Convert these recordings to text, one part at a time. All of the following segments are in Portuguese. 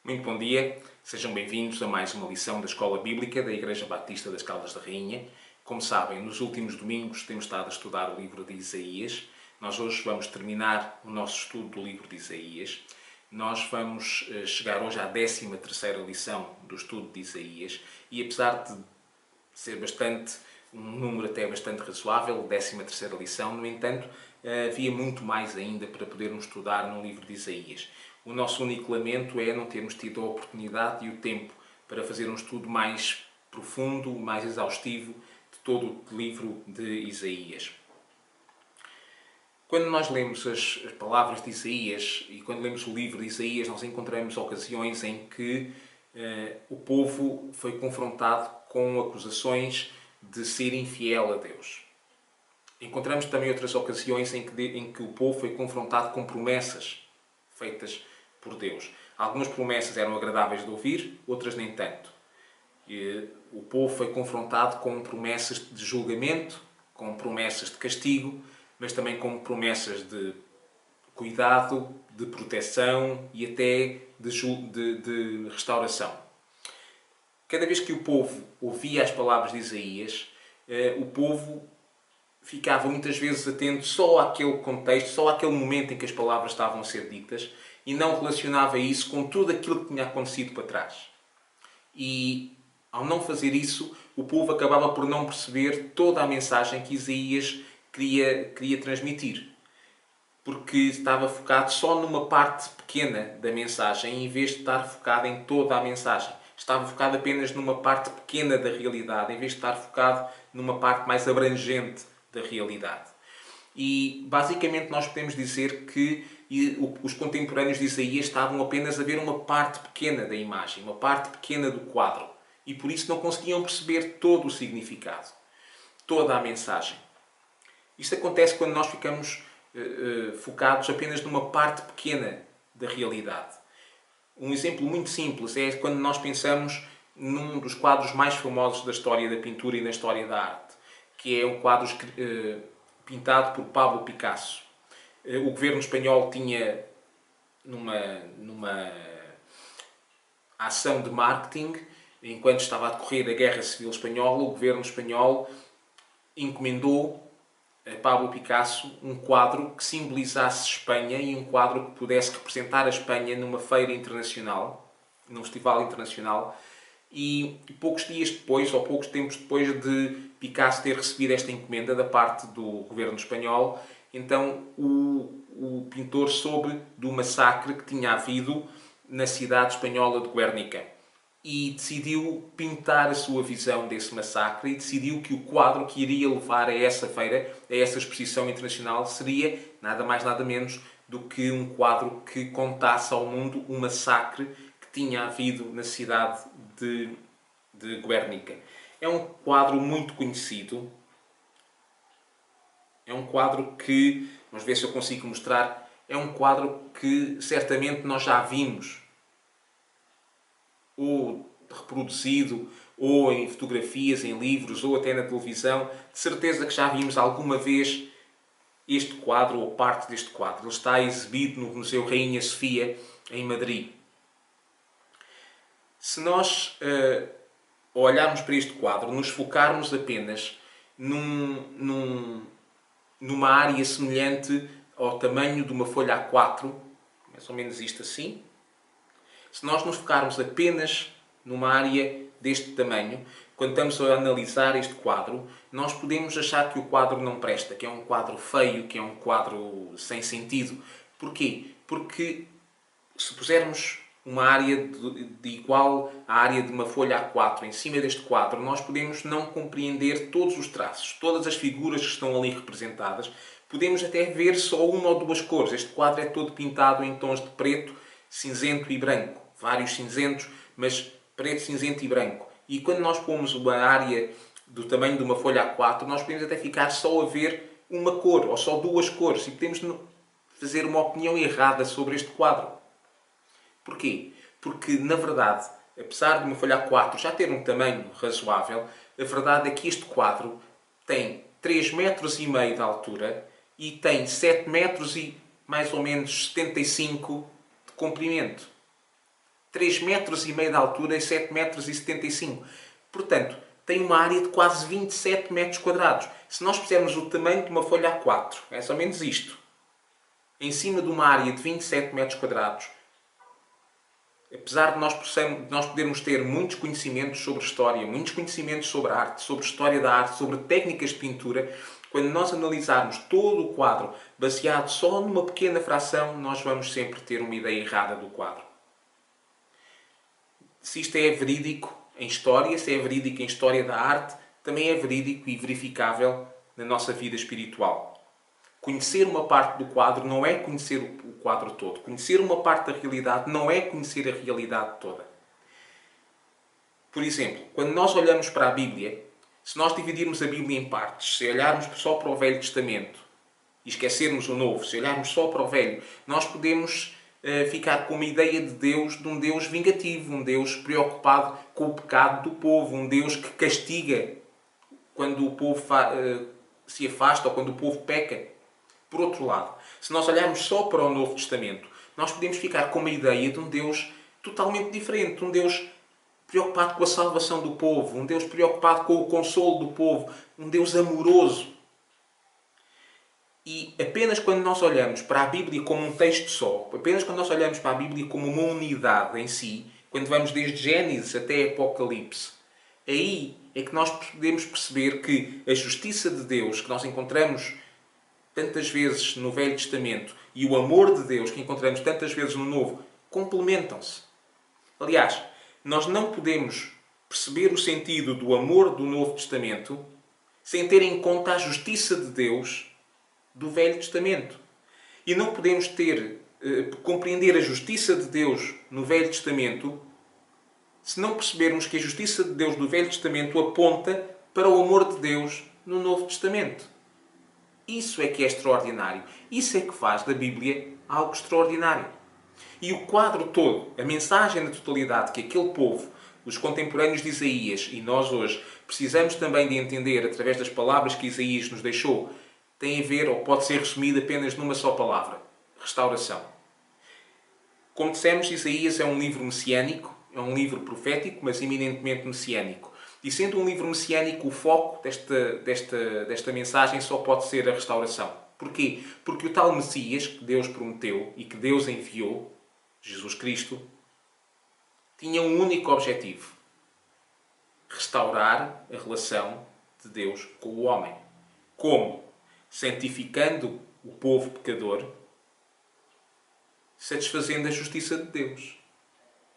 Muito bom dia, sejam bem-vindos a mais uma lição da Escola Bíblica da Igreja Batista das Caldas da Rainha. Como sabem, nos últimos domingos temos estado a estudar o livro de Isaías. Nós hoje vamos terminar o nosso estudo do livro de Isaías. Nós vamos chegar hoje à 13ª lição do estudo de Isaías e apesar de ser um número até bastante razoável, 13ª lição, no entanto, havia muito mais ainda para podermos estudar no livro de Isaías. O nosso único lamento é não termos tido a oportunidade e o tempo para fazer um estudo mais profundo, mais exaustivo de todo o livro de Isaías. Quando nós lemos as palavras de Isaías e quando lemos o livro de Isaías, nós encontramos ocasiões em que o povo foi confrontado com acusações de ser infiel a Deus. Encontramos também outras ocasiões em que o povo foi confrontado com promessas feitas por Deus. Algumas promessas eram agradáveis de ouvir, outras nem tanto. O povo foi confrontado com promessas de julgamento, com promessas de castigo, mas também com promessas de cuidado, de proteção e até de restauração. Cada vez que o povo ouvia as palavras de Isaías, o povo ficava muitas vezes atento só àquele contexto, só àquele momento em que as palavras estavam a ser ditas e não relacionava isso com tudo aquilo que tinha acontecido para trás. E, ao não fazer isso, o povo acabava por não perceber toda a mensagem que Isaías queria transmitir. Porque estava focado só numa parte pequena da mensagem, em vez de estar focado em toda a mensagem. Estava focado apenas numa parte pequena da realidade, em vez de estar focado numa parte mais abrangente da realidade. E, basicamente, nós podemos dizer que os contemporâneos de Isaías estavam apenas a ver uma parte pequena da imagem, uma parte pequena do quadro. E, por isso, não conseguiam perceber todo o significado, toda a mensagem. Isto acontece quando nós ficamos focados apenas numa parte pequena da realidade. Um exemplo muito simples é quando nós pensamos num dos quadros mais famosos da história da pintura e da história da arte, que é um quadro pintado por Pablo Picasso. O governo espanhol tinha, numa ação de marketing, enquanto estava a decorrer a Guerra Civil Espanhola, o governo espanhol encomendou a Pablo Picasso um quadro que simbolizasse Espanha e um quadro que pudesse representar a Espanha numa feira internacional, num festival internacional. E poucos dias depois, ou poucos tempos depois de Picasso ter recebido esta encomenda da parte do governo espanhol, então o pintor soube do massacre que tinha havido na cidade espanhola de Guernica. E decidiu pintar a sua visão desse massacre e decidiu que o quadro que iria levar a essa feira, a essa exposição internacional, seria nada mais nada menos do que um quadro que contasse ao mundo o massacre que tinha havido na cidade de Guernica. É um quadro muito conhecido. É um quadro que, vamos ver se eu consigo mostrar, é um quadro que certamente nós já vimos ou reproduzido, ou em fotografias, em livros, ou até na televisão. De certeza que já vimos alguma vez este quadro, ou parte deste quadro. Ele está exibido no Museu Rainha Sofia, em Madrid. Se nós olharmos para este quadro, nos focarmos apenas numa área semelhante ao tamanho de uma folha A4, mais ou menos isto assim, se nós nos focarmos apenas numa área deste tamanho, quando estamos a analisar este quadro, nós podemos achar que o quadro não presta, que é um quadro feio, que é um quadro sem sentido. Porquê? Porque se pusermos uma área de igual à área de uma folha A4 em cima deste quadro, nós podemos não compreender todos os traços, todas as figuras que estão ali representadas. Podemos até ver só uma ou duas cores. Este quadro é todo pintado em tons de preto, cinzento e branco. Vários cinzentos, mas preto, cinzento e branco. E quando nós pomos uma área do tamanho de uma folha A4, nós podemos até ficar só a ver uma cor, ou só duas cores. E podemos fazer uma opinião errada sobre este quadro. Porquê? Porque, na verdade, apesar de uma folha A4 já ter um tamanho razoável, a verdade é que este quadro tem 3,5 metros de altura e tem 7 metros e mais ou menos 75 de comprimento. 3,5 metros de altura e 7,75 metros. Portanto, tem uma área de quase 27 metros quadrados. Se nós fizermos o tamanho de uma folha A4, é mais ou menos isto, em cima de uma área de 27 metros quadrados, apesar de nós podermos ter muitos conhecimentos sobre história, muitos conhecimentos sobre arte, sobre história da arte, sobre técnicas de pintura, quando nós analisarmos todo o quadro baseado só numa pequena fração, nós vamos sempre ter uma ideia errada do quadro. Se isto é verídico em história, se é verídico em história da arte, também é verídico e verificável na nossa vida espiritual. Conhecer uma parte do quadro não é conhecer o quadro todo. Conhecer uma parte da realidade não é conhecer a realidade toda. Por exemplo, quando nós olhamos para a Bíblia, se nós dividirmos a Bíblia em partes, se olharmos só para o Velho Testamento e esquecermos o Novo, se olharmos só para o Velho, nós podemos ficar com uma ideia de Deus, de um Deus vingativo, um Deus preocupado com o pecado do povo, um Deus que castiga quando o povo se afasta ou quando o povo peca. Por outro lado, se nós olharmos só para o Novo Testamento, nós podemos ficar com uma ideia de um Deus totalmente diferente, um Deus preocupado com a salvação do povo, um Deus preocupado com o consolo do povo, um Deus amoroso. E apenas quando nós olhamos para a Bíblia como um texto só, apenas quando nós olhamos para a Bíblia como uma unidade em si, quando vamos desde Gênesis até Apocalipse, aí é que nós podemos perceber que a justiça de Deus que nós encontramos tantas vezes no Velho Testamento e o amor de Deus que encontramos tantas vezes no Novo complementam-se. Aliás, nós não podemos perceber o sentido do amor do Novo Testamento sem ter em conta a justiça de Deus do Velho Testamento. E não podemos compreender a justiça de Deus no Velho Testamento se não percebermos que a justiça de Deus do Velho Testamento aponta para o amor de Deus no Novo Testamento. Isso é que é extraordinário. Isso é que faz da Bíblia algo extraordinário. E o quadro todo, a mensagem na totalidade que aquele povo, os contemporâneos de Isaías e nós hoje, precisamos também de entender através das palavras que Isaías nos deixou, tem a ver, ou pode ser resumido apenas numa só palavra: restauração. Como dissemos, Isaías é um livro messiânico, é um livro profético, mas eminentemente messiânico. E sendo um livro messiânico, o foco desta mensagem só pode ser a restauração. Porquê? Porque o tal Messias que Deus prometeu e que Deus enviou, Jesus Cristo, tinha um único objetivo: restaurar a relação de Deus com o homem. Como? Santificando o povo pecador, satisfazendo a justiça de Deus.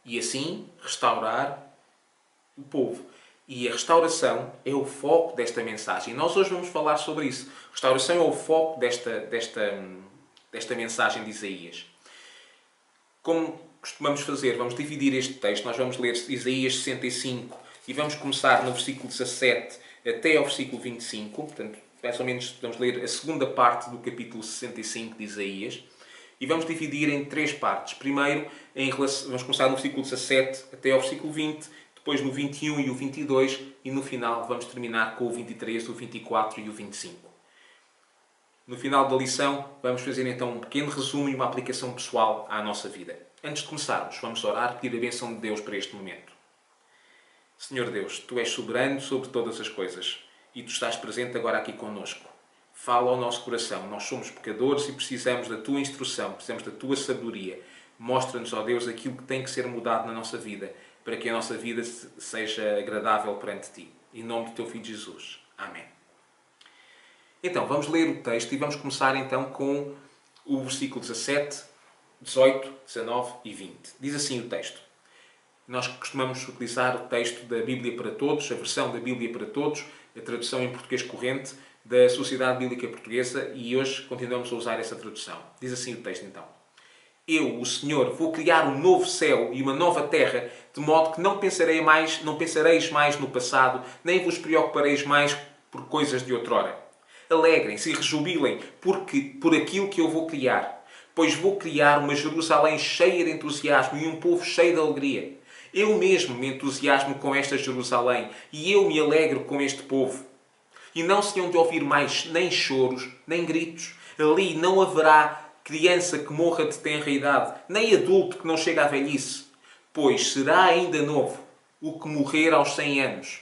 E assim restaurar o povo. E a restauração é o foco desta mensagem. E nós hoje vamos falar sobre isso. Restauração é o foco desta mensagem de Isaías. Como costumamos fazer, vamos dividir este texto. Nós vamos ler Isaías 65 e vamos começar no versículo 17 até ao versículo 25. Portanto, mais ou menos vamos ler a segunda parte do capítulo 65 de Isaías. E vamos dividir em 3 partes. Primeiro, vamos começar no versículo 17 até ao versículo 20. Depois no 21 e o 22 e no final vamos terminar com o 23, o 24 e o 25. No final da lição vamos fazer então um pequeno resumo e uma aplicação pessoal à nossa vida. Antes de começarmos, vamos orar, pedir a bênção de Deus para este momento. Senhor Deus, Tu és soberano sobre todas as coisas e Tu estás presente agora aqui connosco. Fala ao nosso coração. Nós somos pecadores e precisamos da Tua instrução, precisamos da Tua sabedoria. Mostra-nos, ó Deus, aquilo que tem que ser mudado na nossa vida, para que a nossa vida seja agradável perante Ti. Em nome do Teu Filho Jesus. Amém. Então, vamos ler o texto e vamos começar então com o versículo 17, 18, 19 e 20. Diz assim o texto. Nós costumamos utilizar o texto da Bíblia para Todos, a versão da Bíblia para Todos, a tradução em português corrente da Sociedade Bíblica Portuguesa, e hoje continuamos a usar essa tradução. Diz assim o texto então. Eu, o Senhor, vou criar um novo céu e uma nova terra, de modo que não pensareis mais no passado, nem vos preocupareis mais por coisas de outrora. Alegrem-se e rejubilem por aquilo que eu vou criar, pois vou criar uma Jerusalém cheia de entusiasmo e um povo cheio de alegria. Eu mesmo me entusiasmo com esta Jerusalém e eu me alegro com este povo. E não se hão de ouvir mais nem choros, nem gritos. Ali não haverá criança que morra de tenra idade, nem adulto que não chegue à velhice. Pois será ainda novo o que morrer aos 100 anos.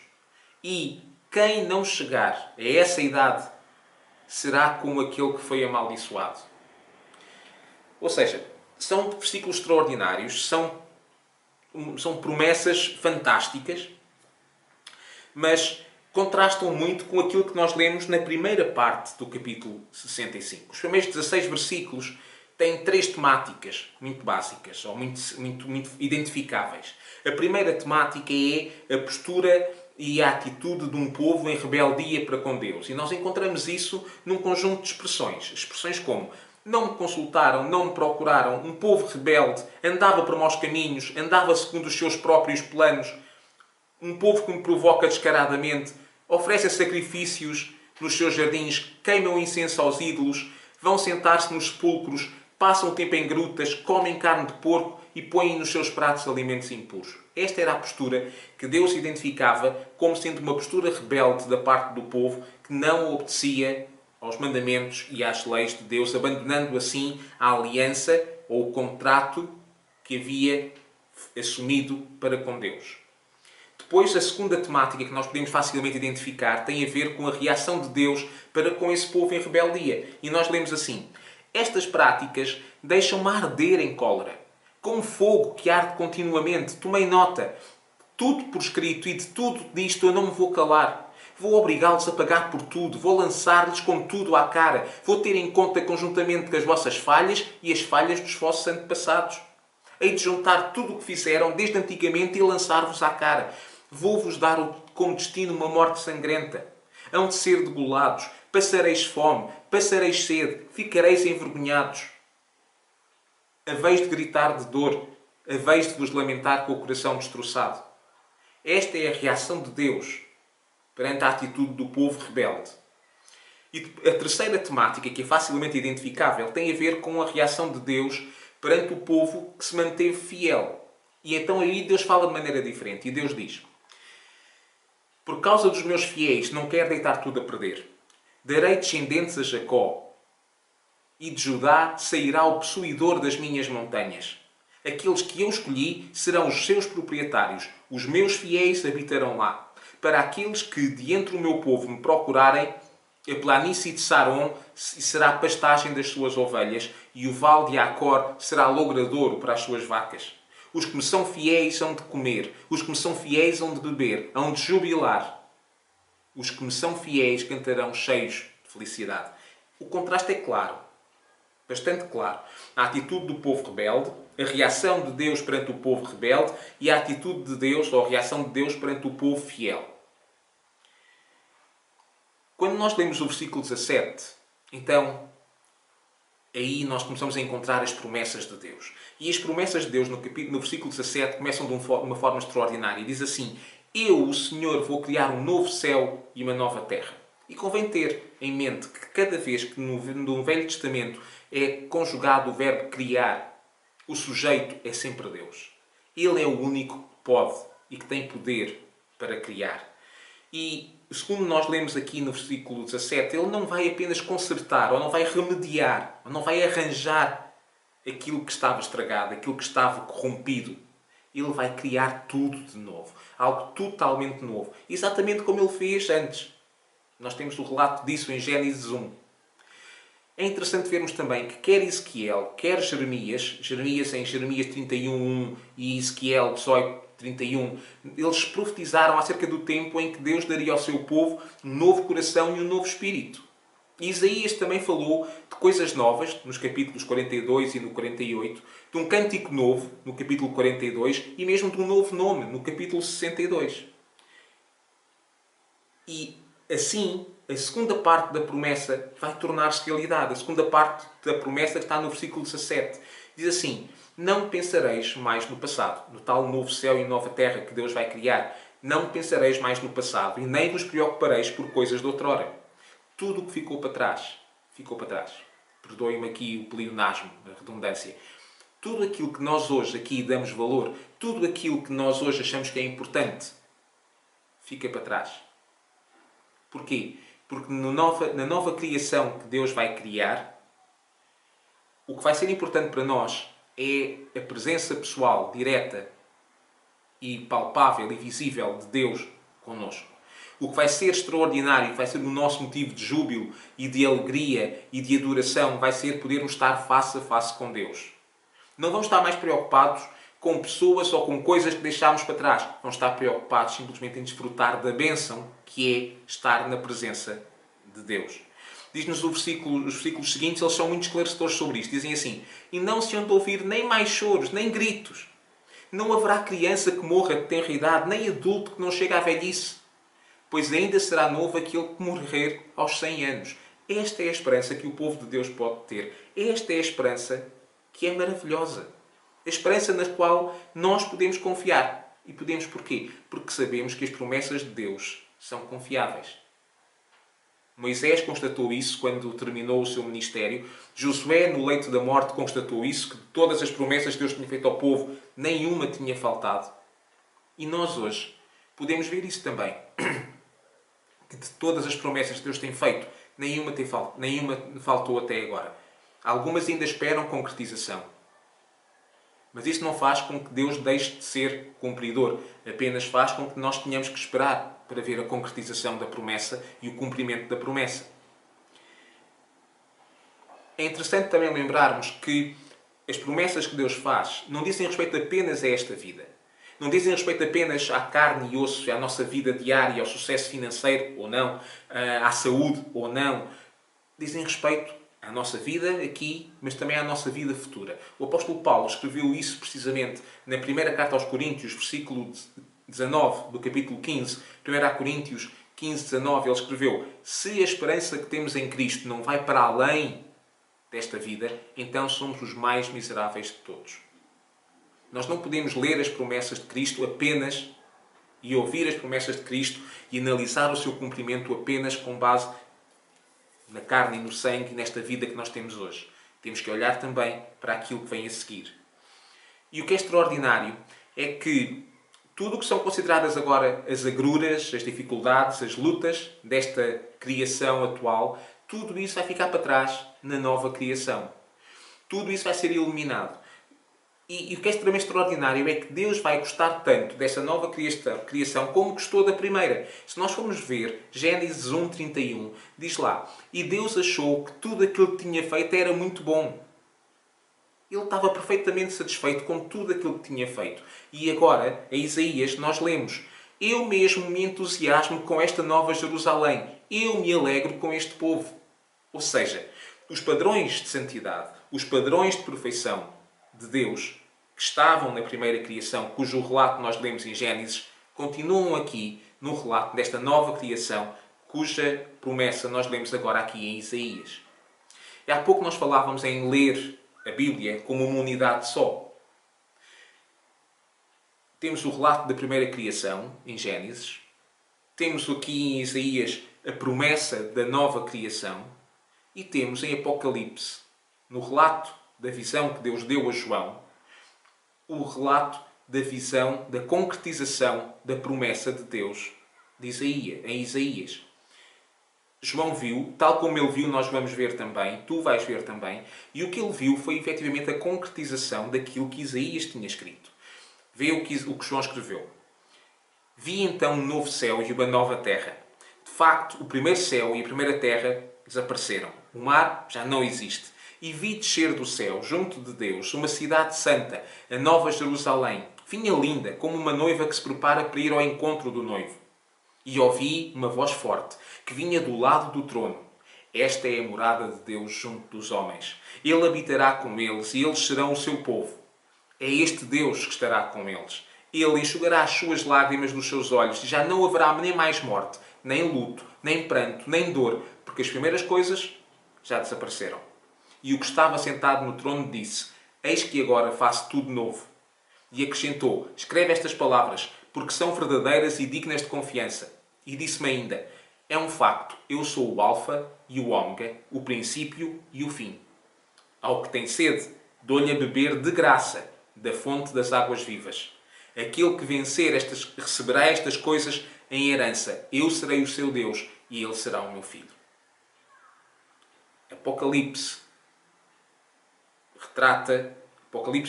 E quem não chegar a essa idade será como aquele que foi amaldiçoado. Ou seja, são versículos extraordinários, são promessas fantásticas, mas contrastam muito com aquilo que nós lemos na primeira parte do capítulo 65. Os primeiros 16 versículos têm três temáticas muito básicas, ou muito identificáveis. A primeira temática é a postura e a atitude de um povo em rebeldia para com Deus. E nós encontramos isso num conjunto de expressões. Expressões como: não me consultaram, não me procuraram, um povo rebelde, andava por maus caminhos, andava segundo os seus próprios planos, um povo que me provoca descaradamente, oferece sacrifícios nos seus jardins, queimam incenso aos ídolos, vão sentar-se nos sepulcros, passam o tempo em grutas, comem carne de porco e põem nos seus pratos alimentos impuros. Esta era a postura que Deus identificava como sendo uma postura rebelde da parte do povo que não obedecia aos mandamentos e às leis de Deus, abandonando assim a aliança ou o contrato que havia assumido para com Deus. Depois, a segunda temática que nós podemos facilmente identificar tem a ver com a reação de Deus para com esse povo em rebeldia. E nós lemos assim: estas práticas deixam-me arder em cólera, como fogo que arde continuamente. Tomei nota, tudo por escrito, e de tudo disto eu não me vou calar. Vou obrigá-los a pagar por tudo, vou lançar-lhes com tudo à cara, vou ter em conta conjuntamente com as vossas falhas e as falhas dos vossos antepassados. Hei de juntar tudo o que fizeram desde antigamente e lançar-vos à cara. Vou-vos dar como destino uma morte sangrenta. Hão de ser degolados, passareis fome, passareis sede, ficareis envergonhados. Haveis de gritar de dor, haveis de vos lamentar com o coração destroçado. Esta é a reação de Deus perante a atitude do povo rebelde. E a terceira temática, que é facilmente identificável, tem a ver com a reação de Deus perante o povo que se manteve fiel. E então aí Deus fala de maneira diferente. E Deus diz: por causa dos meus fiéis não quero deitar tudo a perder. Darei descendentes a Jacó, e de Judá sairá o possuidor das minhas montanhas. Aqueles que eu escolhi serão os seus proprietários. Os meus fiéis habitarão lá. Para aqueles que de entre o meu povo me procurarem, a planície de Saron será a pastagem das suas ovelhas, e o vale de Acor será logradouro para as suas vacas. Os que me são fiéis hão de comer, os que me são fiéis hão de beber, hão de jubilar. Os que me são fiéis cantarão cheios de felicidade. O contraste é claro, bastante claro. A atitude do povo rebelde, a reação de Deus perante o povo rebelde e a atitude de Deus, ou a reação de Deus perante o povo fiel. Quando nós lemos o versículo 17, então, aí nós começamos a encontrar as promessas de Deus. E as promessas de Deus no versículo 17 começam de uma forma extraordinária. Diz assim: eu, o Senhor, vou criar um novo céu e uma nova terra. E convém ter em mente que cada vez que no Velho Testamento é conjugado o verbo criar, o sujeito é sempre Deus. Ele é o único que pode e que tem poder para criar. E, segundo nós lemos aqui no versículo 17, ele não vai apenas consertar, ou não vai remediar, ou não vai arranjar aquilo que estava estragado, aquilo que estava corrompido. Ele vai criar tudo de novo. Algo totalmente novo. Exatamente como ele fez antes. Nós temos o relato disso em Gênesis 1. É interessante vermos também que quer Ezequiel, quer Jeremias em Jeremias 31:1 e Ezequiel 18:31, eles profetizaram acerca do tempo em que Deus daria ao seu povo um novo coração e um novo espírito. E Isaías também falou de coisas novas, nos capítulos 42 e no 48, de um cântico novo, no capítulo 42, e mesmo de um novo nome, no capítulo 62. E assim, a segunda parte da promessa vai tornar-se realidade. A segunda parte da promessa está no versículo 17. Diz assim: não pensareis mais no passado, no tal novo céu e nova terra que Deus vai criar. Não pensareis mais no passado e nem vos preocupareis por coisas de outrora. Tudo o que ficou para trás, ficou para trás. Perdoem-me aqui o pleonasmo, a redundância. Tudo aquilo que nós hoje aqui damos valor, tudo aquilo que nós hoje achamos que é importante, fica para trás. Porquê? Porque na nova criação que Deus vai criar, o que vai ser importante para nós é a presença pessoal, direta, e palpável e visível de Deus connosco. O que vai ser extraordinário, que vai ser o nosso motivo de júbilo e de alegria e de adoração, vai ser podermos estar face a face com Deus. Não vamos estar mais preocupados com pessoas ou com coisas que deixámos para trás. Vamos estar preocupados simplesmente em desfrutar da bênção que é estar na presença de Deus. Diz-nos os versículos seguintes, eles são muito esclarecedores sobre isto. Dizem assim: e não se hão de ouvir nem mais choros, nem gritos. Não haverá criança que morra de tenra idade, nem adulto que não chegue à velhice. Pois ainda será novo aquele que morrer aos 100 anos. Esta é a esperança que o povo de Deus pode ter. Esta é a esperança que é maravilhosa. A esperança na qual nós podemos confiar. E podemos porquê? Porque sabemos que as promessas de Deus são confiáveis. Moisés constatou isso quando terminou o seu ministério. Josué, no leito da morte, constatou isso, que de todas as promessas que Deus tinha feito ao povo, nenhuma tinha faltado. E nós hoje podemos ver isso também. Que de todas as promessas que Deus tem feito, nenhuma faltou até agora. Algumas ainda esperam concretização. Mas isso não faz com que Deus deixe de ser cumpridor. Apenas faz com que nós tenhamos que esperar para ver a concretização da promessa e o cumprimento da promessa. É interessante também lembrarmos que as promessas que Deus faz não dizem respeito apenas a esta vida. Não dizem respeito apenas à carne e osso, à nossa vida diária, ao sucesso financeiro ou não, à saúde ou não. Dizem respeito à nossa vida aqui, mas também à nossa vida futura. O apóstolo Paulo escreveu isso precisamente na primeira carta aos Coríntios, versículo 19 do capítulo 15. 1 Coríntios 15, 19, ele escreveu: se a esperança que temos em Cristo não vai para além desta vida, então somos os mais miseráveis de todos. Nós não podemos ler as promessas de Cristo apenas e ouvir as promessas de Cristo e analisar o seu cumprimento apenas com base na carne e no sangue e nesta vida que nós temos hoje. Temos que olhar também para aquilo que vem a seguir. E o que é extraordinário é que tudo o que são consideradas agora as agruras, as dificuldades, as lutas desta criação atual, tudo isso vai ficar para trás na nova criação. Tudo isso vai ser eliminado. E o que é extremamente extraordinário é que Deus vai gostar tanto dessa nova criação como gostou da primeira. Se nós formos ver Gênesis 1:31, diz lá: e Deus achou que tudo aquilo que tinha feito era muito bom. Ele estava perfeitamente satisfeito com tudo aquilo que tinha feito. E agora, em Isaías, nós lemos: eu mesmo me entusiasmo com esta nova Jerusalém. Eu me alegro com este povo. Ou seja, os padrões de santidade, os padrões de perfeição de Deus que estavam na primeira criação, cujo relato nós lemos em Gênesis, continuam aqui no relato desta nova criação, cuja promessa nós lemos agora aqui em Isaías. E há pouco nós falávamos em ler a Bíblia como uma unidade só. Temos o relato da primeira criação, em Gênesis. Temos aqui em Isaías a promessa da nova criação. E temos em Apocalipse, no relato da visão que Deus deu a João, o relato da visão, da concretização da promessa de Deus em Isaías. João viu, tal como ele viu, nós vamos ver também, tu vais ver também, e o que ele viu foi efetivamente a concretização daquilo que Isaías tinha escrito. Vê o que João escreveu. Vi então um novo céu e uma nova terra. De facto, o primeiro céu e a primeira terra desapareceram. O mar já não existe. E vi descer do céu, junto de Deus, uma cidade santa, a Nova Jerusalém. Vinha linda, como uma noiva que se prepara para ir ao encontro do noivo. E ouvi uma voz forte, que vinha do lado do trono. Esta é a morada de Deus junto dos homens. Ele habitará com eles e eles serão o seu povo. É este Deus que estará com eles. Ele enxugará as suas lágrimas dos seus olhos e já não haverá nem mais morte, nem luto, nem pranto, nem dor, porque as primeiras coisas já desapareceram. E o que estava sentado no trono disse: eis que agora faço tudo novo. E acrescentou: escreve estas palavras, porque são verdadeiras e dignas de confiança. E disse-me ainda: é um facto, eu sou o Alfa e o Ômega, o princípio e o fim. Ao que tem sede, dou-lhe a beber de graça, da fonte das águas vivas. Aquele que vencer receberá estas coisas em herança. Eu serei o seu Deus e ele será o meu filho. Apocalipse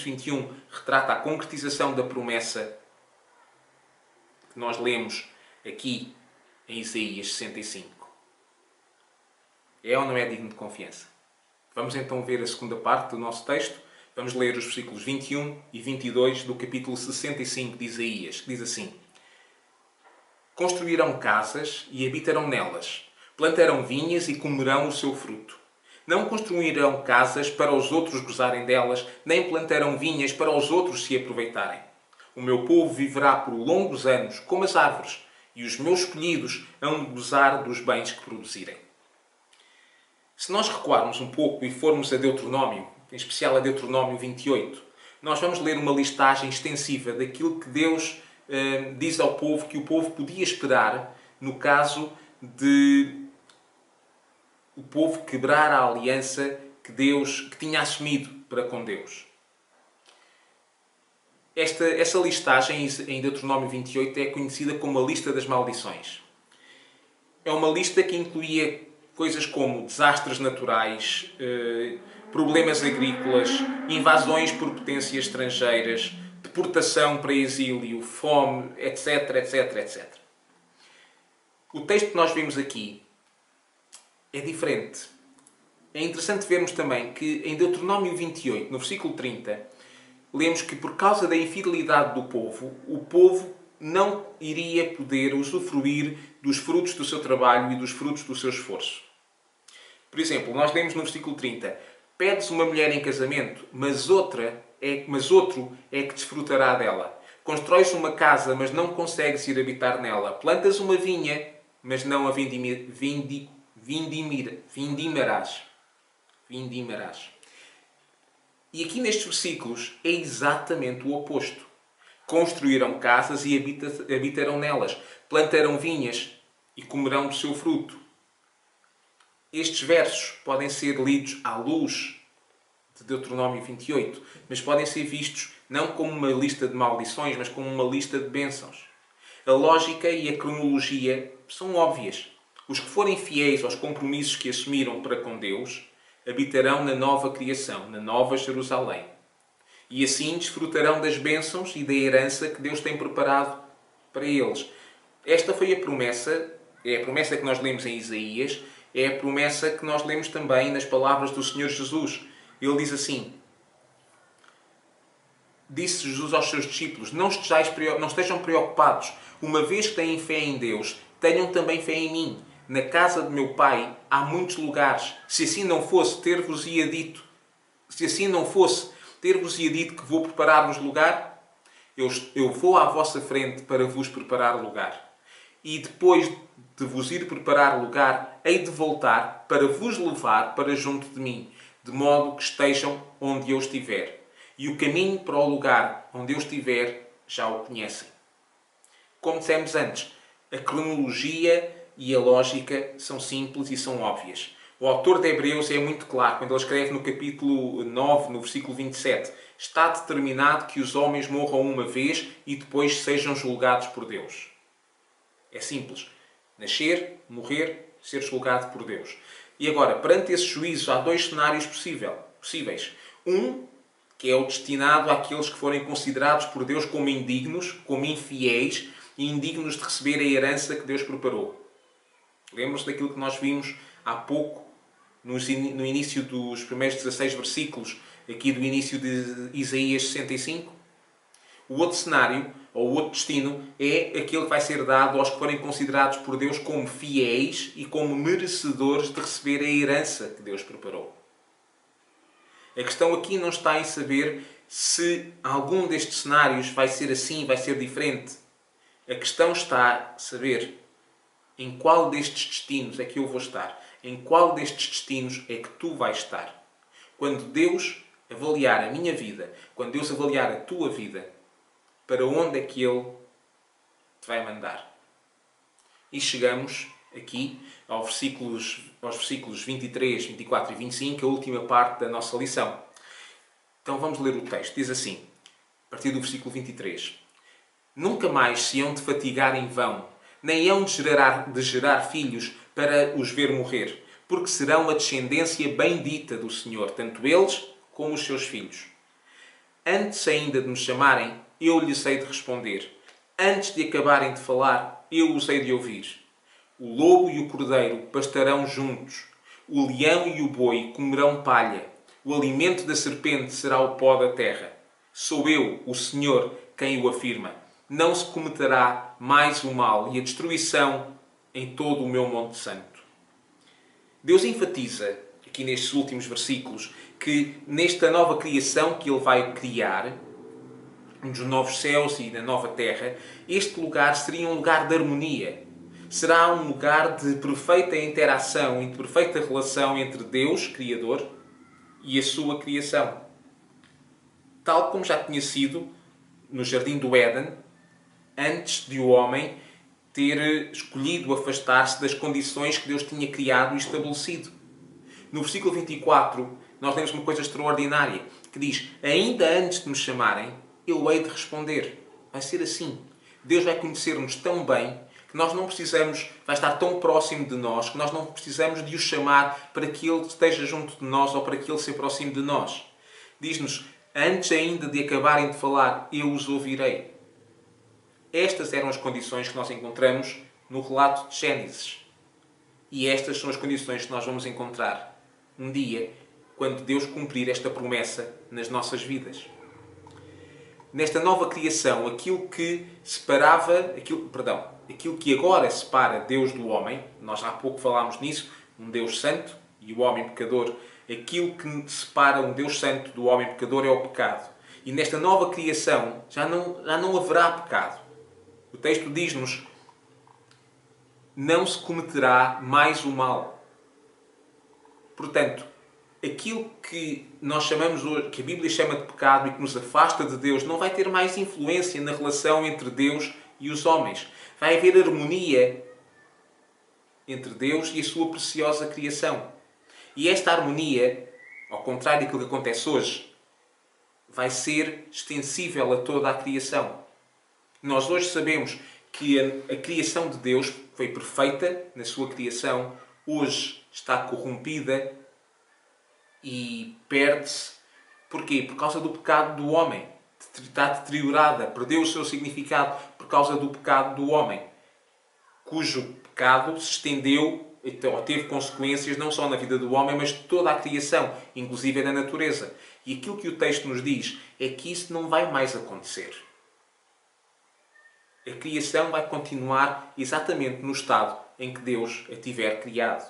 21, retrata a concretização da promessa que nós lemos aqui em Isaías 65? É ou não é digno de confiança? Vamos então ver a segunda parte do nosso texto. Vamos ler os versículos 21 e 22 do capítulo 65 de Isaías, que diz assim: Construirão casas e habitarão nelas. Plantarão vinhas e comerão o seu fruto. Não construirão casas para os outros gozarem delas, nem plantarão vinhas para os outros se aproveitarem. O meu povo viverá por longos anos como as árvores, e os meus escolhidos hão de gozar dos bens que produzirem. Se nós recuarmos um pouco e formos a Deuteronômio, em especial a Deuteronômio 28, nós vamos ler uma listagem extensiva daquilo que Deus diz ao povo que o povo podia esperar no caso de o povo quebrar a aliança que tinha assumido para com Deus. Essa listagem em Deuteronômio 28 é conhecida como a lista das maldições. É uma lista que incluía coisas como desastres naturais, problemas agrícolas, invasões por potências estrangeiras, deportação para exílio, fome, etc, etc, etc. O texto que nós vimos aqui é diferente. É interessante vermos também que em Deuteronômio 28, no versículo 30, lemos que por causa da infidelidade do povo, o povo não iria poder usufruir dos frutos do seu trabalho e dos frutos do seu esforço. Por exemplo, nós lemos no versículo 30: Pedes uma mulher em casamento, mas outro é que desfrutará dela. Constróis uma casa, mas não consegues ir habitar nela. Plantas uma vinha, mas não a vindimarás. E aqui nestes versículos é exatamente o oposto. Construirão casas e habitarão nelas. Plantarão vinhas e comerão do seu fruto. Estes versos podem ser lidos à luz de Deuteronômio 28, mas podem ser vistos não como uma lista de maldições, mas como uma lista de bênçãos. A lógica e a cronologia são óbvias. Os que forem fiéis aos compromissos que assumiram para com Deus habitarão na nova criação, na nova Jerusalém. E assim desfrutarão das bênçãos e da herança que Deus tem preparado para eles. Esta foi a promessa, é a promessa que nós lemos em Isaías, é a promessa que nós lemos também nas palavras do Senhor Jesus. Ele diz assim: Disse Jesus aos seus discípulos: não estejam preocupados, uma vez que têm fé em Deus, tenham também fé em mim. Na casa de meu Pai há muitos lugares. Se assim não fosse, ter-vos-ia dito que vou preparar-vos lugar. Eu vou à vossa frente para vos preparar lugar. E depois de vos ir preparar lugar, hei de voltar para vos levar para junto de mim, de modo que estejam onde eu estiver. E o caminho para o lugar onde eu estiver já o conhecem. Como dissemos antes, a cronologia e a lógica são simples e são óbvias. O autor de Hebreus é muito claro quando ele escreve no capítulo 9, no versículo 27. Está determinado que os homens morram uma vez e depois sejam julgados por Deus. É simples. Nascer, morrer, ser julgado por Deus. E agora, perante esse juízo, há dois cenários possíveis. Um, que é o destinado àqueles que forem considerados por Deus como indignos, como infiéis e indignos de receber a herança que Deus preparou. Lembram-se daquilo que nós vimos há pouco, no início dos primeiros 16 versículos, aqui do início de Isaías 65? O outro cenário, ou o outro destino, é aquele que vai ser dado aos que forem considerados por Deus como fiéis e como merecedores de receber a herança que Deus preparou. A questão aqui não está em saber se algum destes cenários vai ser assim, vai ser diferente. A questão está a saber em qual destes destinos é que eu vou estar. Em qual destes destinos é que tu vais estar. Quando Deus avaliar a minha vida, quando Deus avaliar a tua vida, para onde é que Ele te vai mandar? E chegamos aqui aos versículos 23, 24 e 25, a última parte da nossa lição. Então vamos ler o texto. Diz assim, a partir do versículo 23. Nunca mais se hão de fatigar em vão, nem hão de gerar filhos para os ver morrer, porque serão a descendência bendita do Senhor, tanto eles como os seus filhos. Antes ainda de me chamarem, eu lhes hei de responder. antes de acabarem de falar, eu os hei de ouvir. O lobo e o cordeiro pastarão juntos. O leão e o boi comerão palha. O alimento da serpente será o pó da terra. Sou eu, o Senhor, quem o afirma. Não se cometerá mais o mal e a destruição em todo o meu monte santo. Deus enfatiza, aqui nestes últimos versículos, que nesta nova criação que Ele vai criar, nos novos céus e na nova terra, este lugar seria um lugar de harmonia. Será um lugar de perfeita interação e de perfeita relação entre Deus, Criador, e a sua criação. Tal como já tinha sido no Jardim do Éden, antes de o homem ter escolhido afastar-se das condições que Deus tinha criado e estabelecido. No versículo 24, nós lemos uma coisa extraordinária, que diz: ainda antes de me chamarem, eu hei de responder. Vai ser assim. Deus vai conhecer-nos tão bem que nós não precisamos, vai estar tão próximo de nós, que nós não precisamos de o chamar para que Ele esteja junto de nós ou para que Ele se aproxime de nós. Diz-nos: antes ainda de acabarem de falar, eu os ouvirei. Estas eram as condições que nós encontramos no relato de Gênesis. E estas são as condições que nós vamos encontrar um dia, quando Deus cumprir esta promessa nas nossas vidas. Nesta nova criação, aquilo que agora separa Deus do homem, nós há pouco falámos nisso, um Deus santo e o homem pecador, aquilo que separa um Deus santo do homem pecador é o pecado. E nesta nova criação já não haverá pecado. O texto diz-nos: não se cometerá mais o mal. Portanto, aquilo que nós chamamos hoje, que a Bíblia chama de pecado e que nos afasta de Deus, não vai ter mais influência na relação entre Deus e os homens. Vai haver harmonia entre Deus e a sua preciosa criação. E esta harmonia, ao contrário daquilo que acontece hoje, vai ser extensível a toda a criação. Nós hoje sabemos que a criação de Deus foi perfeita na sua criação, hoje está corrompida e perde-se. Porquê? Por causa do pecado do homem. Está deteriorada, perdeu o seu significado por causa do pecado do homem, cujo pecado se estendeu, então, teve consequências não só na vida do homem, mas de toda a criação, inclusive na natureza. E aquilo que o texto nos diz é que isso não vai mais acontecer. A criação vai continuar exatamente no estado em que Deus a tiver criado.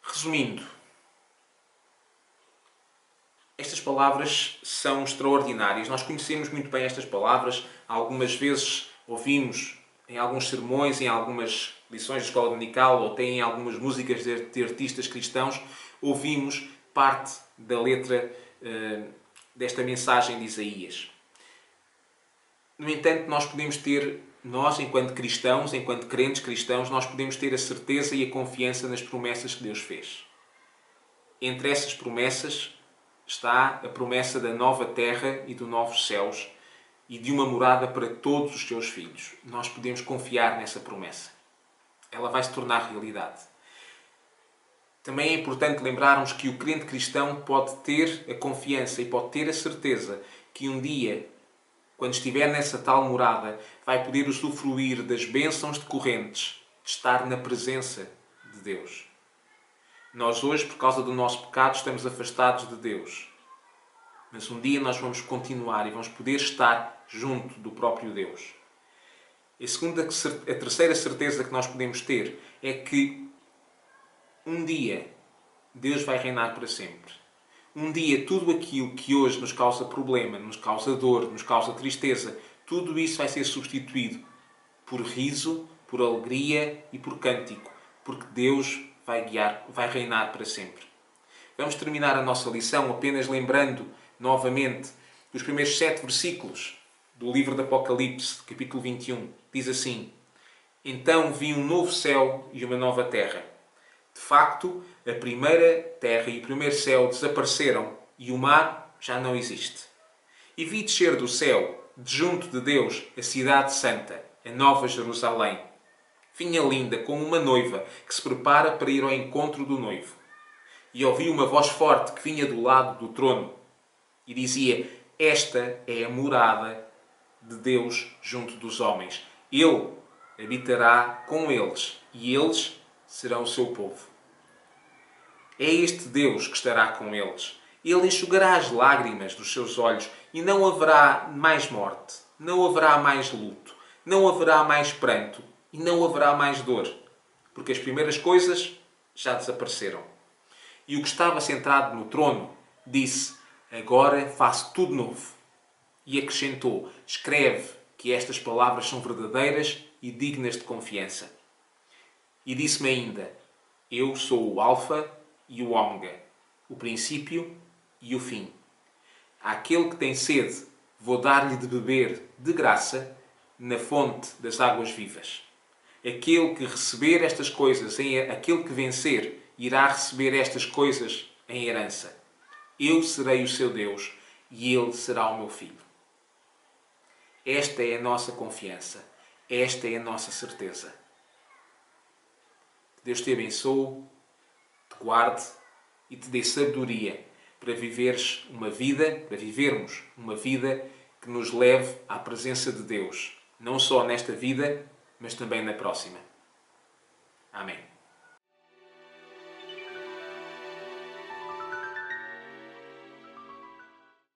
Resumindo, estas palavras são extraordinárias. Nós conhecemos muito bem estas palavras. Algumas vezes ouvimos em alguns sermões, em algumas lições de escola dominical ou até em algumas músicas de artistas cristãos, ouvimos parte da letra desta mensagem de Isaías. No entanto, nós, enquanto cristãos, enquanto crentes cristãos, nós podemos ter a certeza e a confiança nas promessas que Deus fez. Entre essas promessas está a promessa da nova terra e dos novos céus e de uma morada para todos os seus filhos. Nós podemos confiar nessa promessa. Ela vai se tornar realidade. Também é importante lembrarmos que o crente cristão pode ter a confiança e pode ter a certeza que um dia, quando estiver nessa tal morada, vai poder usufruir das bênçãos decorrentes de estar na presença de Deus. Nós hoje, por causa do nosso pecado, estamos afastados de Deus. Mas um dia nós vamos continuar e vamos poder estar junto do próprio Deus. A terceira certeza que nós podemos ter é que um dia Deus vai reinar para sempre. Um dia tudo aquilo que hoje nos causa problema, nos causa dor, nos causa tristeza, tudo isso vai ser substituído por riso, por alegria e por cântico, porque Deus vai reinar para sempre. Vamos terminar a nossa lição apenas lembrando novamente os primeiros 7 versículos do livro do Apocalipse, capítulo 21. Diz assim: então vi um novo céu e uma nova terra. De facto, a primeira terra e o primeiro céu desapareceram e o mar já não existe. E vi descer do céu, de junto de Deus, a cidade santa, a nova Jerusalém. Vinha linda como uma noiva que se prepara para ir ao encontro do noivo. E ouvi uma voz forte que vinha do lado do trono e dizia: esta é a morada de Deus junto dos homens. Ele habitará com eles e eles serão o seu povo. É este Deus que estará com eles. Ele enxugará as lágrimas dos seus olhos e não haverá mais morte, não haverá mais luto, não haverá mais pranto e não haverá mais dor, porque as primeiras coisas já desapareceram. E o que estava sentado no trono disse: agora faço tudo novo. E acrescentou: escreve que estas palavras são verdadeiras e dignas de confiança. E disse-me ainda: eu sou o Alfa e o Ômega, o princípio e o fim. Àquele que tem sede, vou dar-lhe de beber de graça na fonte das águas vivas. Aquele que receber estas coisas, aquele que vencer, irá receber estas coisas em herança. Eu serei o seu Deus e ele será o meu filho. Esta é a nossa confiança. Esta é a nossa certeza. Que Deus te abençoe, te guarde e te dê sabedoria para vivermos uma vida que nos leve à presença de Deus, não só nesta vida, mas também na próxima. Amém.